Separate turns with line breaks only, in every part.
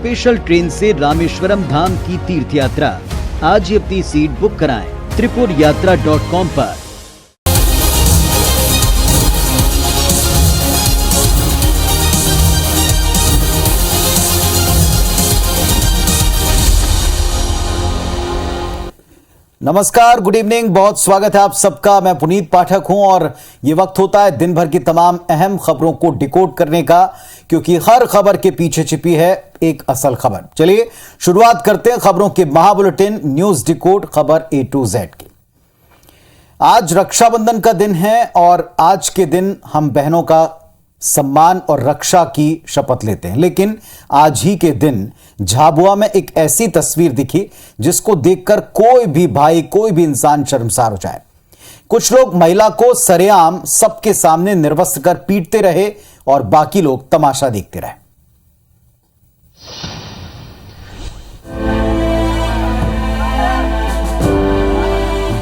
Special train से रामेश्वरम धाम की तीर्थ यात्रा। आज ही अपनी सीट बुक कराएं त्रिपुरयात्रा.com पर।
नमस्कार, गुड इवनिंग, बहुत स्वागत है आप सबका। मैं पुनीत पाठक हूं और ये वक्त होता है दिन भर की तमाम अहम खबरों को डिकोड करने का, क्योंकि हर खबर के पीछे छिपी है एक असल खबर। चलिए शुरुआत करते हैं खबरों के महाबुलेटिन न्यूज डिकोड खबर A to Z की। आज रक्षाबंधन का दिन है और आज के दिन हम बहनों का सम्मान और रक्षा की शपथ लेते हैं, लेकिन आज ही के दिन झाबुआ में एक ऐसी तस्वीर दिखी जिसको देखकर कोई भी भाई, कोई भी इंसान शर्मसार हो जाए। कुछ लोग महिला को सरेआम सबके सामने निर्वस्त्र कर पीटते रहे और बाकी लोग तमाशा देखते रहे।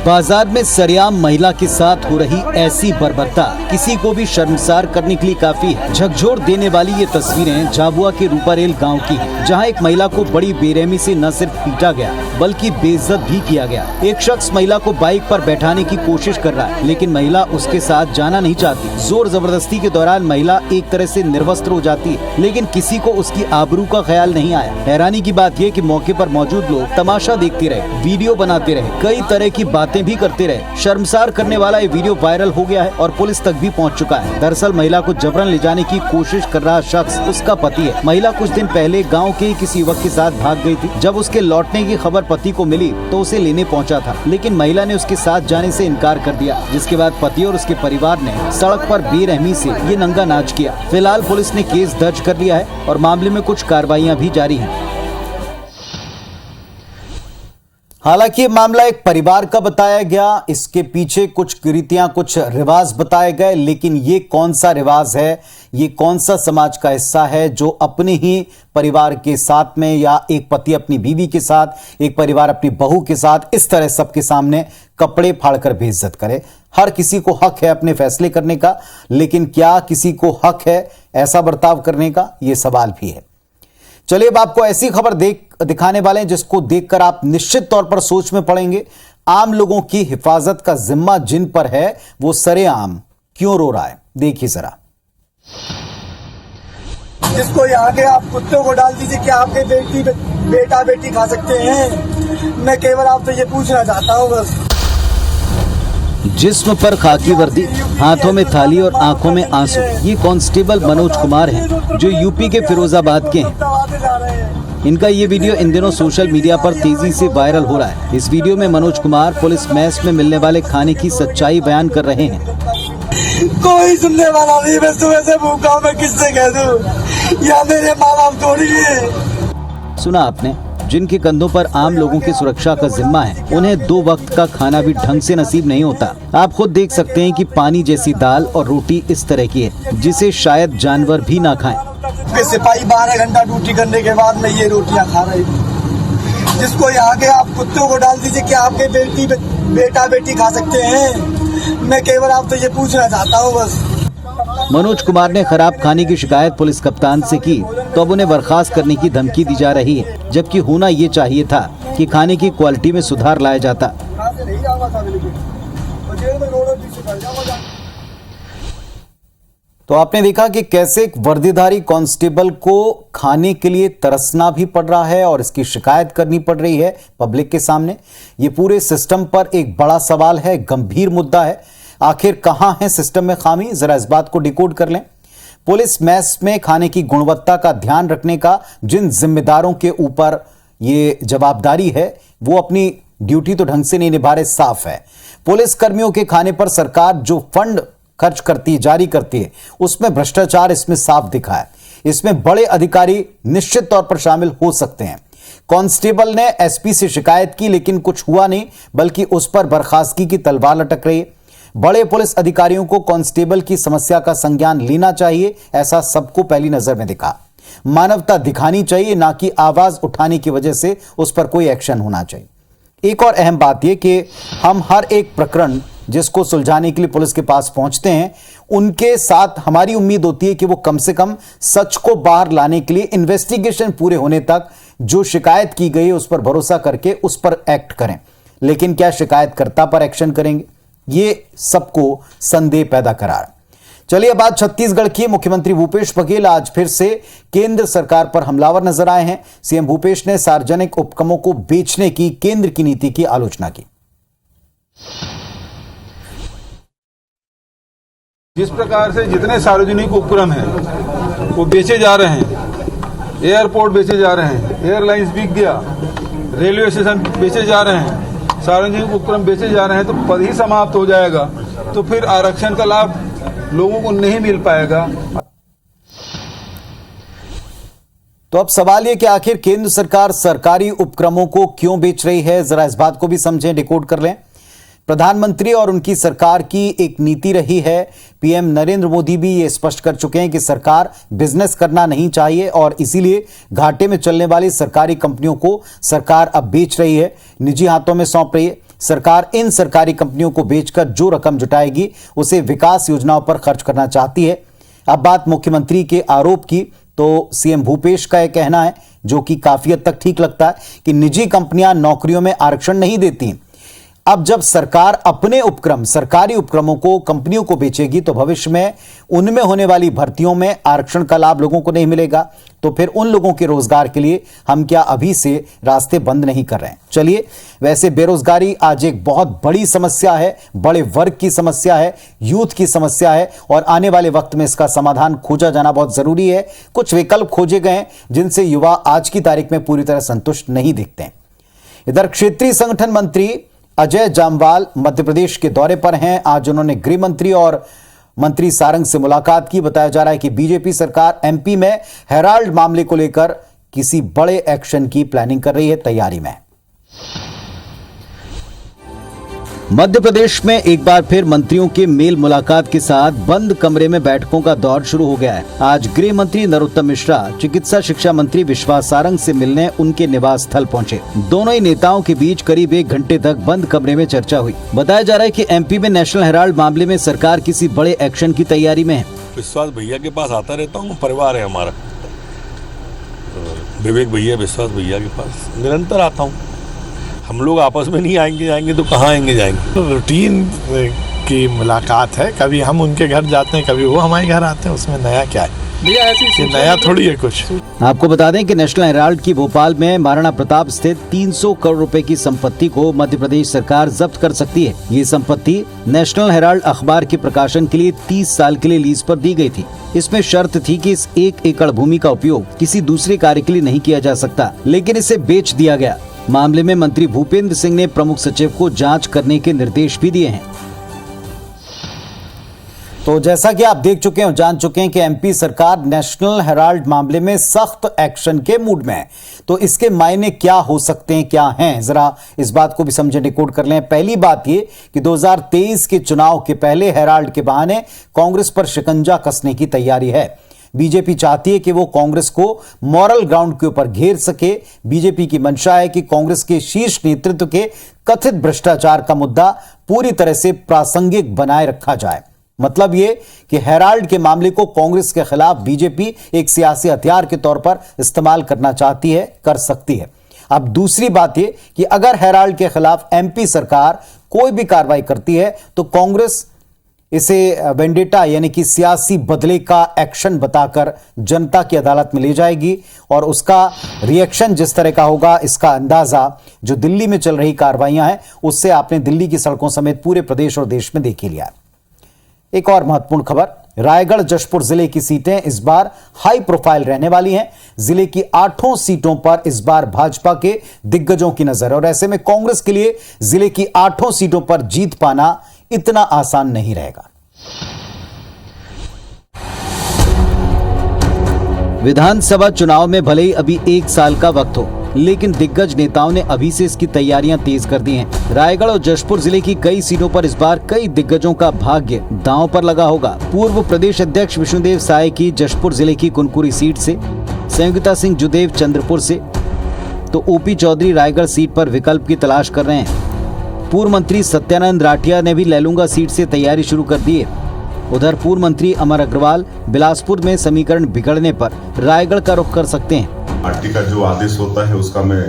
बाजार में सरेआम महिला के साथ हो रही ऐसी बर्बरता किसी को भी शर्मसार करने के लिए काफी है। झकझोर देने वाली ये तस्वीरें झाबुआ के रूपारेल गांव की हैं, जहां एक महिला को बड़ी बेरहमी से न सिर्फ पीटा गया बल्कि बेइज्जत भी किया गया। एक शख्स महिला को बाइक पर बैठाने की कोशिश कर रहा है, लेकिन महिला उसके साथ जाना नहीं चाहती। जोर जबरदस्ती के दौरान महिला एक तरह से निर्वस्त्र हो जाती है, लेकिन किसी को उसकी आबरू का ख्याल नहीं आया। हैरानी की बात यह कि मौके पर मौजूद लोग तमाशा देखते रहे, वीडियो बनाते रहे, कई तरह की बातें भी करते रहे। शर्मसार करने वाला ये वीडियो वायरल हो गया है और पुलिस तक भी पहुंच चुका है। दरअसल महिला को जबरन ले जाने की कोशिश कर रहा शख्स उसका पति है। महिला कुछ दिन पहले गांव के ही किसी युवक के साथ भाग गई थी। जब उसके लौटने की खबर पति को मिली तो उसे लेने पहुंचा था, लेकिन महिला ने उसके साथ जाने से इनकार कर दिया, जिसके बाद पति और उसके परिवार ने सड़क पर बेरहमी से ये नंगा नाच किया। फिलहाल पुलिस ने केस दर्ज कर लिया है और मामले में कुछ कार्रवाइयां भी जारी हैं। हालांकि ये मामला एक परिवार का बताया गया, इसके पीछे कुछ कुरीतियां, कुछ रिवाज बताए गए, लेकिन ये कौन सा रिवाज है, ये कौन सा समाज का हिस्सा है जो अपने ही परिवार के साथ में, या एक पति अपनी बीवी के साथ, एक परिवार अपनी बहू के साथ इस तरह सबके सामने कपड़े फाड़कर बेइज्जत करे। हर किसी को हक है अपने फैसले करने का, लेकिन क्या किसी को हक है ऐसा बर्ताव करने का, ये सवाल भी है। चलिए अब आपको ऐसी खबर दिखाने वाले हैं जिसको देखकर आप निश्चित तौर पर सोच में पड़ेंगे। आम लोगों की हिफाजत का जिम्मा जिन पर है वो सरेआम क्यों रो रहा है, देखिए जरा।
जिसको यहाँ के आप कुत्तों को डाल दीजिए, क्या आपके बेटा बेटी खा सकते हैं? मैं केवल आपसे ये पूछना चाहता हूँ बस।
जिस्म पर खाकी वर्दी, हाथों में थाली और आंखों में आंसू, ये कांस्टेबल मनोज कुमार हैं जो यूपी के फिरोजाबाद के हैं। इनका ये वीडियो इन दिनों सोशल मीडिया पर तेजी से वायरल हो रहा है। इस वीडियो में मनोज कुमार पुलिस मैस में मिलने वाले खाने की सच्चाई बयान कर रहे हैं।
कोई सुनने वाला नहीं, मैं सुबह से भूखा हूं, मैं किससे कह दूं? या मेरे माँ बाप थोड़ी है।
सुना आपने, जिनके कंधों पर आम लोगों की सुरक्षा का जिम्मा है, उन्हें 2 वक्त का खाना भी ढंग से नसीब नहीं होता। आप खुद देख सकते हैं कि पानी जैसी दाल और रोटी इस तरह की है जिसे शायद जानवर भी ना खाएं।
सिपाही 12 घंटा ड्यूटी करने के बाद मैं ये रोटियां खा रही हूँ। जिसको यहाँ के आप कुत्तों को डाल दीजिए, क्या आपके बेटा बेटी खा सकते हैं? मैं केवल आपसे ये पूछना चाहता हूँ बस।
मनोज कुमार ने खराब खाने की शिकायत पुलिस कप्तान से की तो अब उन्हें बर्खास्त करने की धमकी दी जा रही है, जबकि होना ये चाहिए था कि खाने की क्वालिटी में सुधार लाया जाता। तो आपने देखा कि कैसे एक वर्दीधारी कांस्टेबल को खाने के लिए तरसना भी पड़ रहा है और इसकी शिकायत करनी पड़ रही है पब्लिक के सामने। ये पूरे सिस्टम पर एक बड़ा सवाल है, गंभीर मुद्दा है। आखिर कहां है सिस्टम में खामी, जरा इस बात को डिकोड कर लें। पुलिस मैस में खाने की गुणवत्ता का ध्यान रखने का जिन जिम्मेदारों के ऊपर ये जवाबदारी है वो अपनी ड्यूटी तो ढंग से नहीं निभा रहे, साफ है। पुलिस कर्मियों के खाने पर सरकार जो फंड खर्च करती है, जारी करती है, उसमें भ्रष्टाचार इसमें साफ दिखा है। इसमें बड़े अधिकारी निश्चित तौर पर शामिल हो सकते हैं। कांस्टेबल ने एसपी से शिकायत की लेकिन कुछ हुआ नहीं, बल्कि उस पर बर्खास्तगी की तलवार लटक रही है। बड़े पुलिस अधिकारियों को कांस्टेबल की समस्या का संज्ञान लेना चाहिए, ऐसा सबको पहली नजर में दिखा। मानवता दिखानी चाहिए, ना कि आवाज उठाने की वजह से उस पर कोई एक्शन होना चाहिए। एक और अहम बात यह कि हम हर एक प्रकरण जिसको सुलझाने के लिए पुलिस के पास पहुंचते हैं उनके साथ हमारी उम्मीद होती है कि वो कम से कम सच को बाहर लाने के लिए इन्वेस्टिगेशन पूरे होने तक जो शिकायत की गई है उस पर भरोसा करके उस पर एक्ट करें। लेकिन क्या शिकायतकर्ता पर एक्शन करेंगे, ये सबको संदेह पैदा करा रहा है। चलिए अब बात छत्तीसगढ़ की। मुख्यमंत्री भूपेश बघेल आज फिर से केंद्र सरकार पर हमलावर नजर आए हैं। सीएम भूपेश ने सार्वजनिक उपक्रमों को बेचने की केंद्र की नीति की आलोचना की।
जिस प्रकार से जितने सार्वजनिक उपक्रम हैं वो बेचे जा रहे हैं, एयरपोर्ट बेचे जा रहे हैं, एयरलाइंस बिक गया, रेलवे स्टेशन बेचे जा रहे हैं, सार्वजनिक उपक्रम बेचे जा रहे हैं, तो पद ही समाप्त हो जाएगा, तो फिर आरक्षण का लाभ लोगों को नहीं मिल पाएगा।
तो अब सवाल यह कि आखिर केंद्र सरकार सरकारी उपक्रमों को क्यों बेच रही है, जरा इस बात को भी समझें, डिकोड कर लें। प्रधानमंत्री और उनकी सरकार की एक नीति रही है। पीएम नरेंद्र मोदी भी ये स्पष्ट कर चुके हैं कि सरकार बिजनेस करना नहीं चाहिए और इसीलिए घाटे में चलने वाली सरकारी कंपनियों को सरकार अब बेच रही है, निजी हाथों में सौंप रही है। सरकार इन सरकारी कंपनियों को बेचकर जो रकम जुटाएगी उसे विकास योजनाओं पर खर्च करना चाहती है। अब बात मुख्यमंत्री के आरोप की, तो सीएम भूपेश का यह कहना है, जो कि काफी हद तक ठीक लगता है, कि निजी कंपनियां नौकरियों में आरक्षण नहीं देती। अब जब सरकार अपने उपक्रम, सरकारी उपक्रमों को कंपनियों को बेचेगी तो भविष्य में उनमें होने वाली भर्तियों में आरक्षण का लाभ लोगों को नहीं मिलेगा, तो फिर उन लोगों के रोजगार के लिए हम क्या अभी से रास्ते बंद नहीं कर रहे हैं। चलिए, वैसे बेरोजगारी आज एक बहुत बड़ी समस्या है, बड़े वर्ग की समस्या है, यूथ की समस्या है और आने वाले वक्त में इसका समाधान खोजा जाना बहुत जरूरी है। कुछ विकल्प खोजे गए हैं जिनसे युवा आज की तारीख में पूरी तरह संतुष्ट नहीं दिखते हैं। इधर क्षेत्रीय संगठन मंत्री अजय जामवाल मध्य प्रदेश के दौरे पर हैं। आज उन्होंने गृह मंत्री और मंत्री सारंग से मुलाकात की। बताया जा रहा है कि बीजेपी सरकार एमपी में हेराल्ड मामले को लेकर किसी बड़े एक्शन की प्लानिंग कर रही है, तैयारी में।
मध्य प्रदेश में एक बार फिर मंत्रियों के मेल मुलाकात के साथ बंद कमरे में बैठकों का दौर शुरू हो गया है। आज गृह मंत्री नरोत्तम मिश्रा चिकित्सा शिक्षा मंत्री विश्वास सारंग से मिलने उनके निवास स्थल पहुंचे। दोनों ही नेताओं के बीच करीब 1 घंटे तक बंद कमरे में चर्चा हुई। बताया जा रहा है कि एमपी में नेशनल हेराल्ड मामले में सरकार किसी बड़े एक्शन की तैयारी में है।
विश्वास भैया के पास आता रहता हूँ, परिवार है हमारा, विवेक भैया, विश्वास भैया के पास निरंतर आता हूँ। हम लोग आपस में नहीं आएंगे तो कहाँ आएंगे जाएंगे।
रूटीन की मुलाकात है, कभी हम उनके घर जाते हैं, कभी वो हमारे घर आते हैं, उसमें नया क्या है? ये नया थोड़ी है कुछ।
आपको बता दें कि नेशनल हेराल्ड की भोपाल में महाराणा प्रताप स्थित 300 करोड़ रुपए की संपत्ति को मध्य प्रदेश सरकार जब्त कर सकती है। ये संपत्ति नेशनल हेराल्ड अखबार के प्रकाशन के लिए 30 साल के लिए लीज पर दी गई थी। इसमें शर्त थी कि इस 1 एकड़ भूमि का उपयोग किसी दूसरे कार्य के लिए नहीं किया जा सकता, लेकिन इसे बेच दिया गया। मामले में मंत्री भूपेंद्र सिंह ने प्रमुख सचिव को जांच करने के निर्देश भी दिए हैं।
तो जैसा कि आप देख चुके हैं और जान चुके हैं कि एमपी सरकार नेशनल हेराल्ड मामले में सख्त एक्शन के मूड में है। तो इसके मायने क्या हो सकते हैं, क्या हैं, जरा इस बात को भी समझे, डिकोड कर लें। पहली बात ये कि 2023 के चुनाव के पहले हेराल्ड के बहाने कांग्रेस पर शिकंजा कसने की तैयारी है। बीजेपी चाहती है कि वो कांग्रेस को मॉरल ग्राउंड के ऊपर घेर सके। बीजेपी की मंशा है कि कांग्रेस के शीर्ष नेतृत्व के कथित भ्रष्टाचार का मुद्दा पूरी तरह से प्रासंगिक बनाए रखा जाए। मतलब ये कि हेराल्ड के मामले को कांग्रेस के खिलाफ बीजेपी एक सियासी हथियार के तौर पर इस्तेमाल करना चाहती है, कर सकती है। अब दूसरी बात ये कि अगर हेराल्ड के खिलाफ एमपी सरकार कोई भी कार्रवाई करती है तो कांग्रेस इसे वेंडेटा यानी कि सियासी बदले का एक्शन बताकर जनता की अदालत में ले जाएगी और उसका रिएक्शन जिस तरह का होगा, इसका अंदाजा जो दिल्ली में चल रही कार्रवाइयां हैं उससे आपने दिल्ली की सड़कों समेत पूरे प्रदेश और देश में देख ही लिया। एक और महत्वपूर्ण खबर, रायगढ़ जशपुर जिले की सीटें इस बार हाई प्रोफाइल रहने वाली हैं। जिले की 8 सीटों पर इस बार भाजपा के दिग्गजों की नजर है और ऐसे में कांग्रेस के लिए जिले की 8 सीटों पर जीत पाना इतना आसान नहीं रहेगा।
विधानसभा चुनाव में भले ही अभी 1 साल का वक्त हो, लेकिन दिग्गज नेताओं ने अभी से इसकी तैयारियां तेज कर दी हैं। रायगढ़ और जशपुर जिले की कई सीटों पर इस बार कई दिग्गजों का भाग्य दांव पर लगा होगा। पूर्व प्रदेश अध्यक्ष विष्णुदेव साय की जशपुर जिले की कुनकुरी सीट से, संयुक्ता सिंह जुदेव चंद्रपुर से, तो ओपी चौधरी रायगढ़ सीट पर विकल्प की तलाश कर रहे हैं। पूर्व मंत्री सत्यानंद राठिया ने भी लैलूंगा सीट से तैयारी शुरू कर दी है। उधर पूर्व मंत्री अमर अग्रवाल बिलासपुर में समीकरण बिगड़ने पर रायगढ़ का रुख कर सकते हैं।
पार्टी का जो आदेश होता है उसका मैं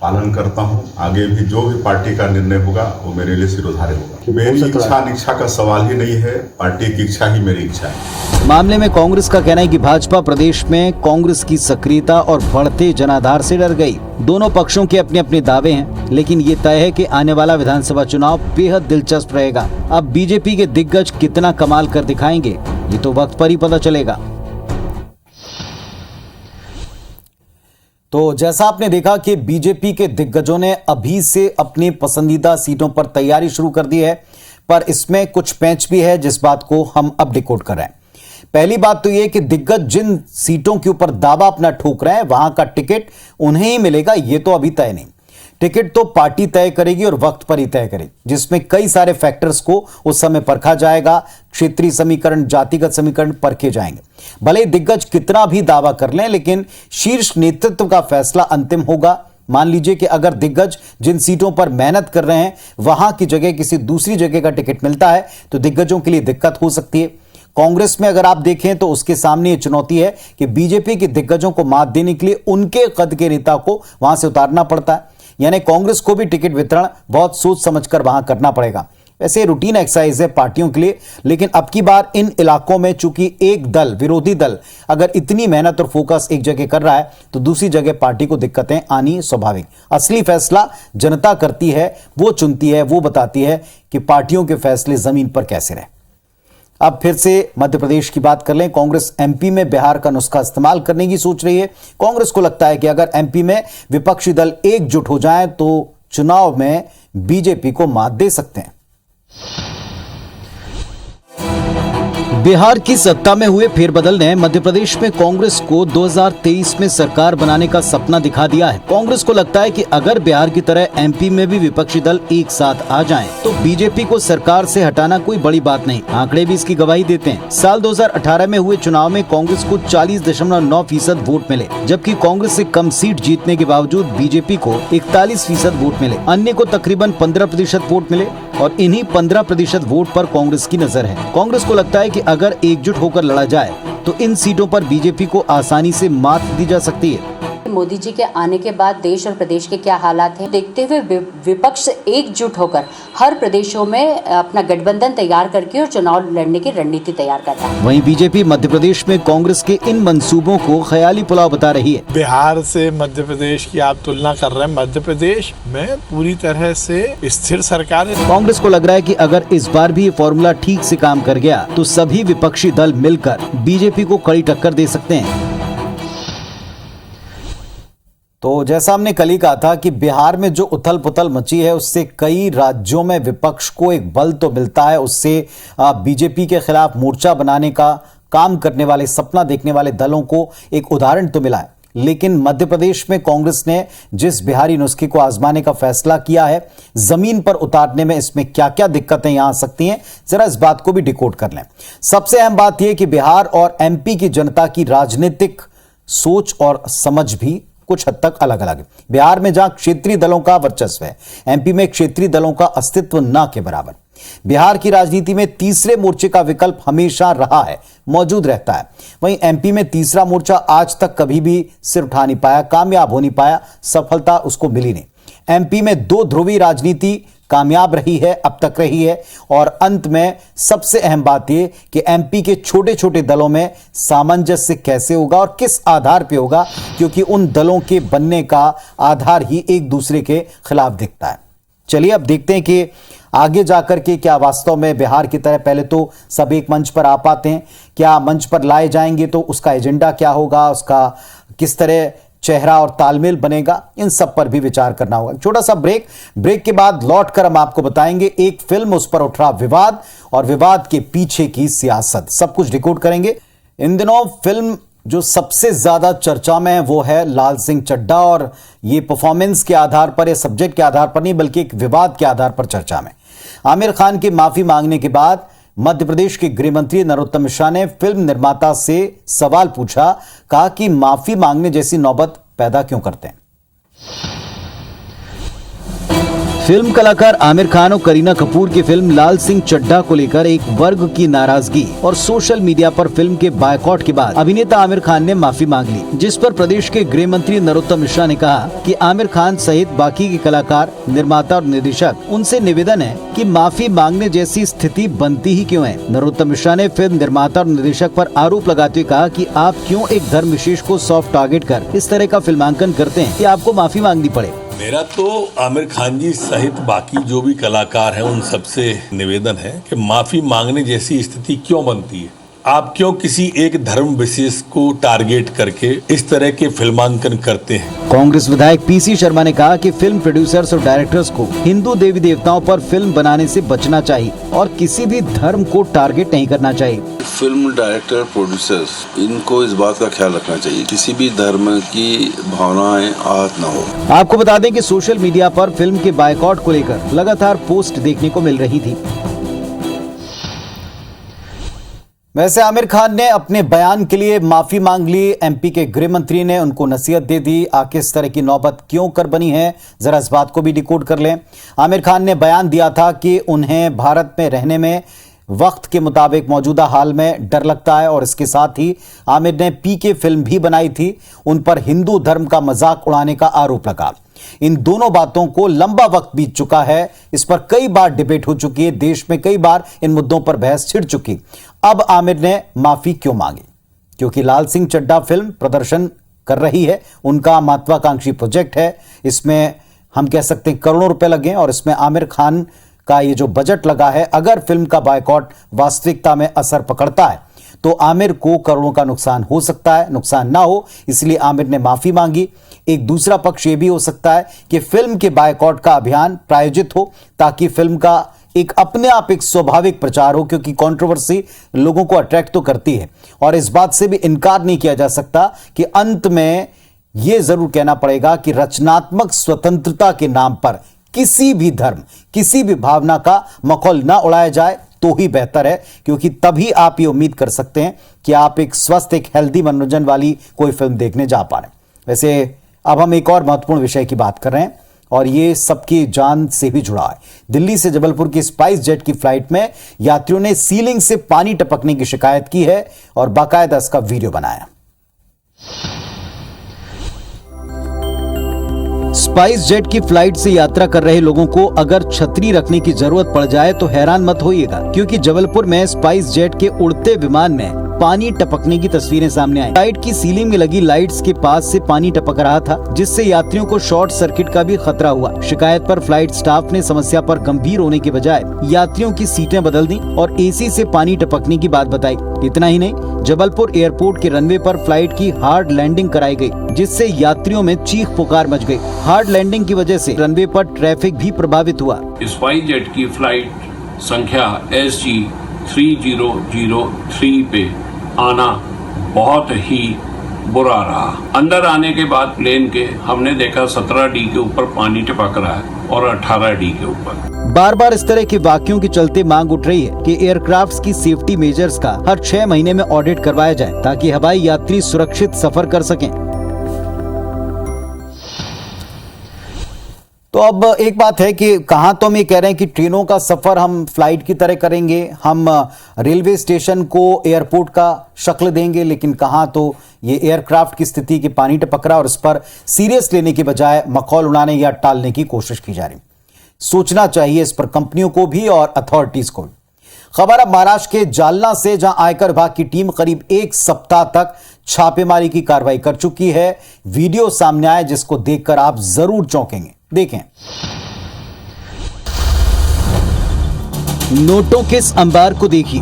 पालन करता हूं। आगे भी जो भी पार्टी का निर्णय होगा वो मेरे लिए सिरोधार्य होगा। मेरी इच्छा अनिच्छा का सवाल ही नहीं है, पार्टी की इच्छा ही मेरी इच्छा है।
मामले में कांग्रेस का कहना है कि भाजपा प्रदेश में कांग्रेस की सक्रियता और बढ़ते जनाधार से डर गई। दोनों पक्षों के अपने अपने दावे हैं, लेकिन ये तय है कि आने वाला विधानसभा चुनाव बेहद दिलचस्प रहेगा। अब बीजेपी के दिग्गज कितना कमाल कर दिखाएंगे, ये तो वक्त पर ही पता चलेगा।
तो जैसा आपने देखा कि बीजेपी के दिग्गजों ने अभी से अपनी पसंदीदा सीटों पर तैयारी शुरू कर दी है, पर इसमें कुछ पैंच भी है जिस बात को हम अब डिकोड कर रहे हैं। पहली बात तो यह कि दिग्गज जिन सीटों के ऊपर दावा अपना ठोक रहे हैं वहां का टिकट उन्हें ही मिलेगा, यह तो अभी तय नहीं। टिकट तो पार्टी तय करेगी और वक्त पर ही तय करेगी, जिसमें कई सारे फैक्टर्स को उस समय परखा जाएगा। क्षेत्रीय समीकरण, जातिगत समीकरण परखे जाएंगे। भले दिग्गज कितना भी दावा कर लें, लेकिन शीर्ष नेतृत्व का फैसला अंतिम होगा। मान लीजिए कि अगर दिग्गज जिन सीटों पर मेहनत कर रहे हैं वहां की जगह किसी दूसरी जगह का टिकट मिलता है तो दिग्गजों के लिए दिक्कत हो सकती है। कांग्रेस में अगर आप देखें तो उसके सामने ये चुनौती है कि बीजेपी के दिग्गजों को मात देने के लिए उनके कद के नेता को वहां से उतारना पड़ता है, यानी कांग्रेस को भी टिकट वितरण बहुत सोच समझकर वहां करना पड़ेगा। वैसे रूटीन एक्सरसाइज है पार्टियों के लिए, लेकिन अब की बार इन इलाकों में चूंकि एक दल, विरोधी दल अगर इतनी मेहनत और फोकस एक जगह कर रहा है तो दूसरी जगह पार्टी को दिक्कतें आनी स्वाभाविक। असली फैसला जनता करती है, वो चुनती है, वो बताती है कि पार्टियों के फैसले जमीन पर कैसे रहे। अब फिर से मध्य प्रदेश की बात कर लें। कांग्रेस एमपी में बिहार का नुस्खा इस्तेमाल करने की सोच रही है। कांग्रेस को लगता है कि अगर एमपी में विपक्षी दल एकजुट हो जाएं तो चुनाव में बीजेपी को मात दे सकते हैं।
बिहार की सत्ता में हुए फेरबदल ने मध्य प्रदेश में कांग्रेस को 2023 में सरकार बनाने का सपना दिखा दिया है। कांग्रेस को लगता है कि अगर बिहार की तरह एमपी में भी विपक्षी दल एक साथ आ जाएं, तो बीजेपी को सरकार से हटाना कोई बड़ी बात नहीं। आंकड़े भी इसकी गवाही देते हैं। साल 2018 में हुए चुनाव में कांग्रेस को 40.9% वोट मिले, जबकि कांग्रेस से कम सीट जीतने के बावजूद बीजेपी को 41% वोट मिले। अन्य को तकरीबन 15% वोट मिले और इन्हीं 15% वोट पर कांग्रेस की नजर है। कांग्रेस को लगता है कि अगर एकजुट होकर लड़ा जाए तो इन सीटों पर बीजेपी को आसानी से मात दी जा सकती है।
मोदी जी के आने के बाद देश और प्रदेश के क्या हालात हैं, देखते हुए विपक्ष एकजुट होकर हर प्रदेशों में अपना गठबंधन तैयार करके और चुनाव लड़ने की रणनीति तैयार कर रहा है।
वहीं बीजेपी मध्य प्रदेश में कांग्रेस के इन मंसूबों को ख्याली पुलाव बता रही है।
बिहार से मध्य प्रदेश की आप तुलना कर रहे हैं, मध्य प्रदेश में पूरी तरह से स्थिर सरकार है।
कांग्रेस को लग रहा है कि अगर इस बार भी ये फॉर्मूला ठीक से काम कर गया तो सभी विपक्षी दल मिलकर बीजेपी को कड़ी टक्कर दे सकते हैं।
तो जैसा हमने कल ही कहा था कि बिहार में जो उथल पुथल मची है उससे कई राज्यों में विपक्ष को एक बल तो मिलता है, उससे बीजेपी के खिलाफ मोर्चा बनाने का काम करने वाले, सपना देखने वाले दलों को एक उदाहरण तो मिला है। लेकिन मध्य प्रदेश में कांग्रेस ने जिस बिहारी नुस्खे को आजमाने का फैसला किया है, जमीन पर उतारने में इसमें क्या क्या दिक्कतें यहां आ सकती हैं, जरा इस बात को भी डिकोड कर लें। सबसे अहम बात यह कि बिहार और एमपी की जनता की राजनीतिक सोच और समझ भी कुछ हद तक अलग अलग है। बिहार में जहां क्षेत्रीय दलों का वर्चस्व है, एमपी में क्षेत्रीय दलों का अस्तित्व न के बराबर। बिहार की राजनीति में तीसरे मोर्चे का विकल्प हमेशा रहा है, मौजूद रहता है। वहीं एमपी में तीसरा मोर्चा आज तक कभी भी सिर उठा नहीं पाया, कामयाब हो नहीं पाया, सफलता उसको मिली नहीं। एमपी में दो ध्रुवीय राजनीति कामयाब रही है, अब तक रही है। और अंत में सबसे अहम बात यह कि एमपी के छोटे छोटे दलों में सामंजस्य कैसे होगा और किस आधार पर होगा, क्योंकि उन दलों के बनने का आधार ही एक दूसरे के खिलाफ दिखता है। चलिए अब देखते हैं कि आगे जाकर के क्या वास्तव में बिहार की तरह पहले तो सब एक मंच पर आ पाते हैं, क्या मंच पर लाए जाएंगे तो उसका एजेंडा क्या होगा, उसका किस तरह चेहरा और तालमेल बनेगा, इन सब पर भी विचार करना होगा। छोटा सा ब्रेक के बाद लौटकर हम आपको बताएंगे एक फिल्म, उस पर उठ रहा विवाद और विवाद के पीछे की सियासत, सब कुछ डिकोड करेंगे। इन दिनों फिल्म जो सबसे ज्यादा चर्चा में है वो है लाल सिंह चड्ढा, और ये परफॉर्मेंस के आधार पर या सब्जेक्ट के आधार पर नहीं बल्कि एक विवाद के आधार पर चर्चा में। आमिर खान के माफी मांगने के बाद मध्य प्रदेश के गृह मंत्री नरोत्तम मिश्रा ने फिल्म निर्माता से सवाल पूछा, कहा कि माफी मांगने जैसी नौबत पैदा क्यों करते हैं।
फिल्म कलाकार आमिर खान और करीना कपूर की फिल्म लाल सिंह चड्ढा को लेकर एक वर्ग की नाराजगी और सोशल मीडिया पर फिल्म के बायकॉट के बाद अभिनेता आमिर खान ने माफी मांग ली, जिस पर प्रदेश के गृह मंत्री नरोत्तम मिश्रा ने कहा कि आमिर खान सहित बाकी के कलाकार, निर्माता और निर्देशक उनसे निवेदन है कि माफी मांगने जैसी स्थिति बनती ही क्यों है। नरोत्तम मिश्रा ने फिल्म निर्माता और निर्देशक पर आरोप लगाते हुए कहा कि आप क्यों एक धर्म विशेष को सॉफ्ट टारगेट कर इस तरह का फिल्मांकन करते हैं कि आपको माफी मांगनी पड़े।
मेरा तो आमिर खान जी सहित बाकी जो भी कलाकार हैं उन सबसे निवेदन है कि माफी मांगने जैसी स्थिति क्यों बनती है। आप क्यों किसी एक धर्म विशेष को टारगेट करके इस तरह के फिल्मांकन करते हैं।
कांग्रेस विधायक पीसी शर्मा ने कहा कि फिल्म प्रोड्यूसर्स और डायरेक्टर्स को हिंदू देवी देवताओं पर फिल्म बनाने से बचना चाहिए और किसी भी धर्म को टारगेट नहीं करना चाहिए।
फिल्म डायरेक्टर, प्रोड्यूसर्स इनको इस बात का ख्याल रखना चाहिए किसी भी धर्म की भावनाएं आहत न हो।
आपको बता दें कि सोशल मीडिया पर फिल्म के बायकॉट को लेकर लगातार पोस्ट देखने को मिल रही थी।
वैसे आमिर खान ने अपने बयान के लिए माफी मांग ली। एमपी के गृह मंत्री ने उनको नसीहत दे दी। आखिर इस तरह की नौबत क्यों कर बनी है, जरा इस बात को भी डिकोड कर लें। आमिर खान ने बयान दिया था कि उन्हें भारत में रहने में वक्त के मुताबिक मौजूदा हाल में डर लगता है और इसके साथ ही आमिर ने पीके फिल्म भी बनाई थी। उन पर हिंदू धर्म का मजाक उड़ाने का आरोप लगा। इन दोनों बातों को लंबा वक्त बीत चुका है, इस पर कई बार डिबेट हो चुकी है, देश में कई बार इन मुद्दों पर बहस छिड़ चुकी। अब आमिर ने माफी क्यों मांगी? क्योंकि लाल सिंह चड्ढा फिल्म प्रदर्शन कर रही है, उनका महत्वाकांक्षी प्रोजेक्ट है। इसमें हम कह सकते हैं करोड़ों रुपए लगे और इसमें आमिर खान का ये जो बजट लगा है, अगर फिल्म का बायकॉट वास्तविकता में असर पकड़ता है तो आमिर को करोड़ों का नुकसान हो सकता है। नुकसान ना हो इसलिए आमिर ने माफी मांगी। एक दूसरा पक्ष ये भी हो सकता है कि फिल्म के बायकॉट का अभियान प्रायोजित हो ताकि फिल्म का एक अपने आप एक स्वाभाविक प्रचार हो, क्योंकि कंट्रोवर्सी लोगों को अट्रैक्ट तो करती है। और इस बात से भी इनकार नहीं किया जा सकता कि अंत में यह जरूर कहना पड़ेगा कि रचनात्मक स्वतंत्रता के नाम पर किसी भी धर्म, किसी भी भावना का मखौल ना उड़ाया जाए तो ही बेहतर है, क्योंकि तभी आप ये उम्मीद कर सकते हैं कि आप एक स्वस्थ, एक हेल्दी मनोरंजन वाली कोई फिल्म देखने जा पा रहे हैं। वैसे अब हम एक और महत्वपूर्ण विषय की बात कर रहे हैं और ये सबकी जान से भी जुड़ा है। दिल्ली से जबलपुर की स्पाइस जेट की फ्लाइट में यात्रियों ने सीलिंग से पानी टपकने की शिकायत की है और बाकायदा इसका वीडियो बनाया।
स्पाइस जेट की फ्लाइट से यात्रा कर रहे लोगों को अगर छतरी रखने की जरूरत पड़ जाए तो हैरान मत होइएगा, क्योंकि जबलपुर में स्पाइस जेट के उड़ते विमान में पानी टपकने की तस्वीरें सामने आई। फ्लाइट की सीलिंग में लगी लाइट्स के पास से पानी टपक रहा था, जिससे यात्रियों को शॉर्ट सर्किट का भी खतरा हुआ। शिकायत पर फ्लाइट स्टाफ ने समस्या पर गंभीर होने के बजाय यात्रियों की सीटें बदल दी और एसी से पानी टपकने की बात बताई। इतना ही नहीं, जबलपुर एयरपोर्ट के रनवे पर फ्लाइट की हार्ड लैंडिंग कराई गई, जिससे यात्रियों में चीख पुकार मच गई। हार्ड लैंडिंग की वजह से रनवे पर ट्रैफिक भी प्रभावित हुआ।
स्पाइस जेट की फ्लाइट संख्या SG 3003 पे आना बहुत ही बुरा रहा। अंदर आने के बाद प्लेन के हमने देखा 17D के ऊपर पानी टपक रहा है और 18D के ऊपर।
बार बार इस तरह के वाक्यों के चलते मांग उठ रही है कि एयरक्राफ्ट्स की सेफ्टी मेजर्स का हर 6 महीने में ऑडिट करवाया जाए ताकि हवाई यात्री सुरक्षित सफर कर सकें।
तो अब एक बात है कि कहां तो हम ये कह रहे हैं कि ट्रेनों का सफर हम फ्लाइट की तरह करेंगे, हम रेलवे स्टेशन को एयरपोर्ट का शक्ल देंगे, लेकिन कहां तो ये एयरक्राफ्ट की स्थिति की पानी टपक रहा और इस पर सीरियस लेने के बजाय मखौल उड़ाने या टालने की कोशिश की जा रही। सोचना चाहिए इस पर कंपनियों को भी और अथॉरिटीज को भी। खबर अब महाराष्ट्र के जालना से, जहां आयकर विभाग की टीम करीब 1 सप्ताह तक छापेमारी की कार्रवाई कर चुकी है। वीडियो सामने आया जिसको देखकर आप जरूर चौंकेंगे, देखें।
नोटों के इस अंबार को देखिए,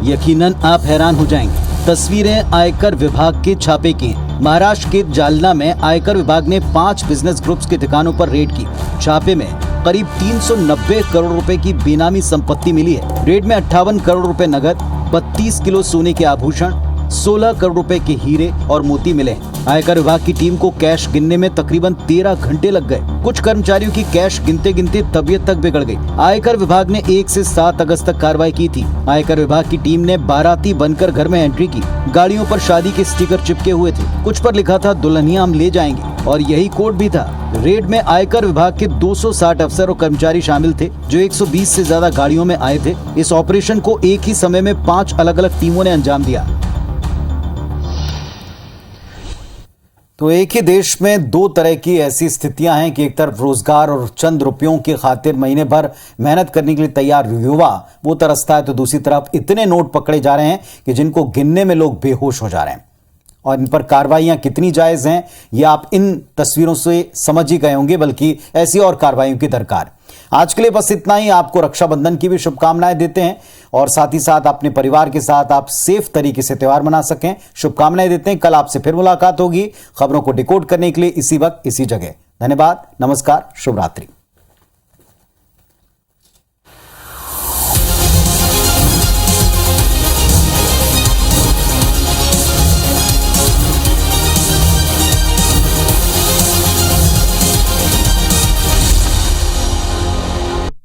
यकीनन आप हैरान हो जाएंगे। तस्वीरें आयकर विभाग के छापे की हैं। महाराष्ट्र के जालना में आयकर विभाग ने 5 बिजनेस ग्रुप्स के ठिकानों पर रेड की। छापे में करीब 390 करोड़ रुपए की बेनामी संपत्ति मिली है। रेड में 58 करोड़ रुपए नगद, 32 किलो सोने के आभूषण, 16 करोड़ रुपए के हीरे और मोती मिले। आयकर विभाग की टीम को कैश गिनने में तकरीबन 13 घंटे लग गए। कुछ कर्मचारियों की कैश गिनते गिनते तबीयत तक बिगड़ गई। आयकर विभाग ने 1 से 7 अगस्त तक कार्रवाई की थी। आयकर विभाग की टीम ने बाराती बनकर घर में एंट्री की। गाड़ियों पर शादी के स्टिकर चिपके हुए थे, कुछ पर लिखा था दुल्हनिया हम ले जाएंगे। और यही कोड भी था। रेड में आयकर विभाग के 260 अफसर और कर्मचारी शामिल थे, जो 120 से ज्यादा गाड़ियों में आए थे। इस ऑपरेशन को एक ही समय में 5 अलग-अलग टीमों ने अंजाम दिया।
तो एक ही देश में दो तरह की ऐसी स्थितियां हैं कि एक तरफ रोजगार और चंद रुपयों की खातिर महीने भर मेहनत करने के लिए तैयार युवा वो तरसता है, तो दूसरी तरफ इतने नोट पकड़े जा रहे हैं कि जिनको गिनने में लोग बेहोश हो जा रहे हैं। और इन पर कार्रवाइयां कितनी जायज हैं ये आप इन तस्वीरों से समझ ही गए होंगे, बल्कि ऐसी और कार्रवाइयों की दरकार। आज के लिए बस इतना ही। आपको रक्षाबंधन की भी शुभकामनाएं देते हैं और साथ ही साथ अपने परिवार के साथ आप सेफ तरीके से त्योहार मना सकें, शुभकामनाएं देते हैं। कल आपसे फिर मुलाकात होगी खबरों को डिकोड करने के लिए, इसी वक्त इसी जगह। धन्यवाद, नमस्कार, शुभ रात्रि।